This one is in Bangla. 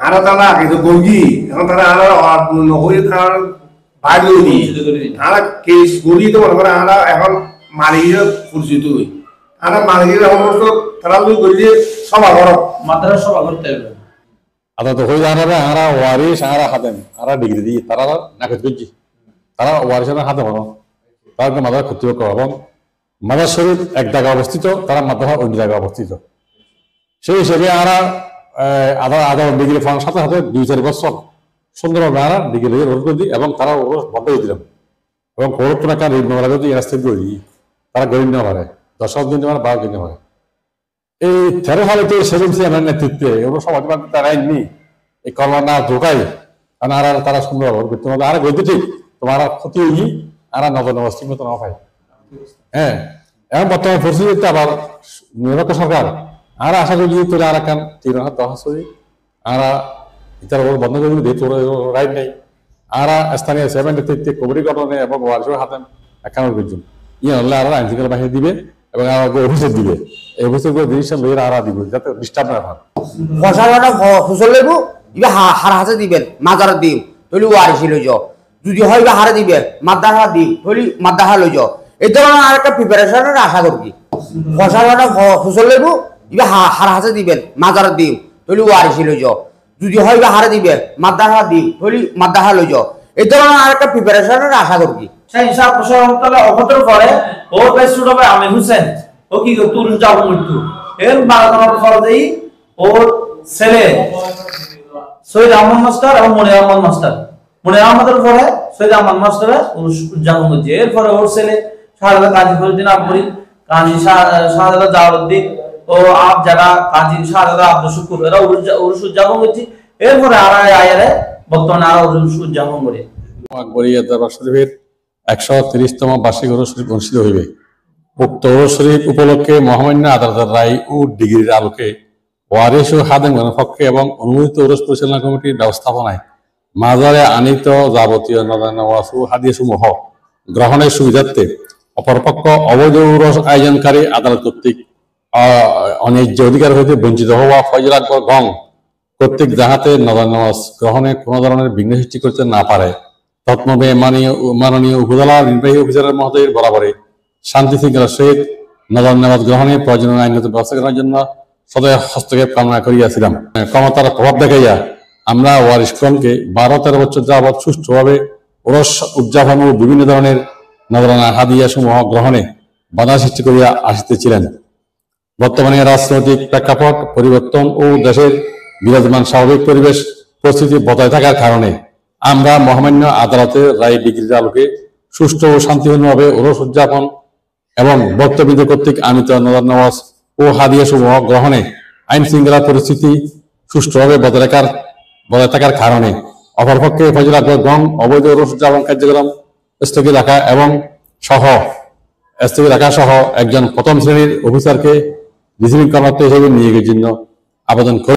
আরা তারা কিন্তু গৌগি এখন তারা আরা নহই তার বাড়ি আরা কেস গড়ি তো মনে করে আরা এখন মারিয়ে পরিচিত হই আরা মারিয়ে সমস্ত তারা লোক গড়িয়ে সভা করো মাদ্রাসা সভা করতে হবে আদা তো হই জানা রে আরা ওয়ারিস আরা হাতেন আরা ডিগ্রি দি তারা নাকচ করছি তারা ওয়ারিসের হাতে হলো তার মাদ্রাসা কর্তৃপক্ষ এবং মাদ্রাসা শরীফ এক জায়গায় অবস্থিত তারা মাদ্রাসা অন্য জায়গায় অবস্থিত সেই হিসেবে আরা আধা ডিগ্রি পাওয়ার সাথে সাথে 2-4 বছর সুন্দরভাবে আরা ডিগ্রি রোধ করে দিই এবং তারা বন্ধ করে দিলাম এবং করোনা টাকা ঋণ নেওয়া যদি রাস্তা করে দিই তারা গরিব নেওয়া পারে 10 দিন নেওয়ার 12 দিন নেওয়া পারে এই 13 সালে তো সেভেন সিএমের নেতৃত্বে এগুলো সব অধিকার তারা আইনি এই করোনা ঢোকাই কারণ আর তারা সুন্দর করতে হবে আর গতি ঠিক তোমার ক্ষতি হই আর নবনবস্তি মতো না পাই হ্যাঁ এখন বর্তমান পরিস্থিতিতে আবার নিরপেক্ষ সরকার আর আশা করি যদি তোরা আর কান 3,000 10 আর ইতার বন্ধ করে দিলে তোর রাইট নেই আর স্থানীয় সেভেন নেতৃত্বে কবরি গঠনে এবং ওয়ার্ডের হাতে একাউন্ট করছেন ইয়ে হলে আর আইন শৃঙ্খলা বাহিনী দিবে এবং আমাকে অফিসে দিবে এই অফিসে করে ডিসিশন লইয়ে আর দিব যাতে ডিস্টার্ব না হয় ফসলটা ফসল লেবু ইবা হার হাতে দিবেন মাজার দিম তলি ওয়ারিসি লই যাও যদি হয় ইবা হারে দিবে মাদ্রাসা দিম তলি মাদ্রাসা লই যাও এই ধরনের আর একটা প্রিপারেশনের আশা করি ফসলটা ফসল লেবু ইবা হার হাতে দিবেন মাজার দিম তলি ওয়ারিসি লই যাও যদি হয় ইবা হারে দিবে মাদ্রাসা দিম তলি মাদ্রাসা লই যাও এই ধরনের আর একটা প্রিপারেশনের আশা করি সেই হিসাব প্রশাসনতলা অভদ্র করে ওর বেশ ছোট ভাই আমির হোসেন ও কি তুরুন যাব মৃত্যু এর 12 ফরজেই ওর ছেলে সৈয়দ আহমদ মাস্টার এবং মনির আহমদ মাস্টার মনির আহমদের পরে সৈয়দ আহমদ মাস্টার উদযাপন করছে এরপরে ওর ছেলে শাহজাদা কাজী ফরিউদ্দিন আবুরি কাজী শাহজাদা জালালউদ্দিন ও আপ যারা কাজী শাহজাদা আব্দুল শুকুর এরা উরুস উদযাপন করছে এরপরে আর আয়ারে বর্তমানে আর উরুস উদযাপন করে আকবরিয়া দরবার শরীফের 130তম বার্ষিক ওরস শরীফ অনুষ্ঠিত হইবে উক্ত ওরস শরীফ উপলক্ষে মহামান্য আদালতের রায় ও ডিগ্রির আলোকে ওয়ারিস ও খাদেমগণের পক্ষে এবং অনুমোদিত ওরস পরিচালনা কমিটির ব্যবস্থাপনায় মাজারে আনিত যাবতীয় নওয়াজ ও হাদিয়াসমূহ গ্রহণের সুবিধার্থে অপরপক্ষ অবৈধ ওরস আয়োজনকারী আদালত কর্তৃক অন্যায্য অধিকার হইতে বঞ্চিত হওয়া ফয়জুল আকবর গং কর্তৃক যাহাতে নওয়াজ গ্রহণে কোনো ধরনের বিঘ্ন সৃষ্টি করতে না পারে তৎমবে মাননীয় উপজেলা নির্বাহী অফিসারের মহোদয়ের বরাবরে শান্তি শৃঙ্খলার সহিত নামাজ গ্রহণে প্রয়োজনীয় আইনগত ব্যবস্থা গ্রহণের জন্য সদয় হস্তক্ষেপ কামনা করিয়াছিলাম ক্ষমতার প্রভাব দেখাইয়া আমরা ওয়ারিশগণকে 12-13 বছর যাবৎ সুষ্ঠুভাবে ওরস উদযাপন ও বিভিন্ন ধরনের নজরানা হাদিয়া সমূহ গ্রহণে বাধা সৃষ্টি করিয়া আসিতেছিলেন। বর্তমানে রাজনৈতিক প্রেক্ষাপট পরিবর্তন ও দেশের বিরাজমান স্বাভাবিক পরিবেশ পরিস্থিতি বজায় থাকার কারণে আমরা মহামান্য আদালতের রায় ডিগ্রির আলোকে সুষ্ঠু ও শান্তিপূর্ণভাবে ওরস উদযাপন এবং বক্তব্য কর্তৃক আনিত নওয়াজ ও হাদিয়া সমূহ গ্রহণে আইন শৃঙ্খলা পরিস্থিতি সুষ্ঠুভাবে বজায় থাকার কারণে অপরপক্ষে ফয়জুল আকবর গং অবৈধ ওরস উদযাপন কার্যক্রম স্থগিত রাখা সহ একজন প্রথম শ্রেণীর অফিসারকে রিসিভিং কর্মকর্তা হিসেবে নিয়োগের জন্য আবেদন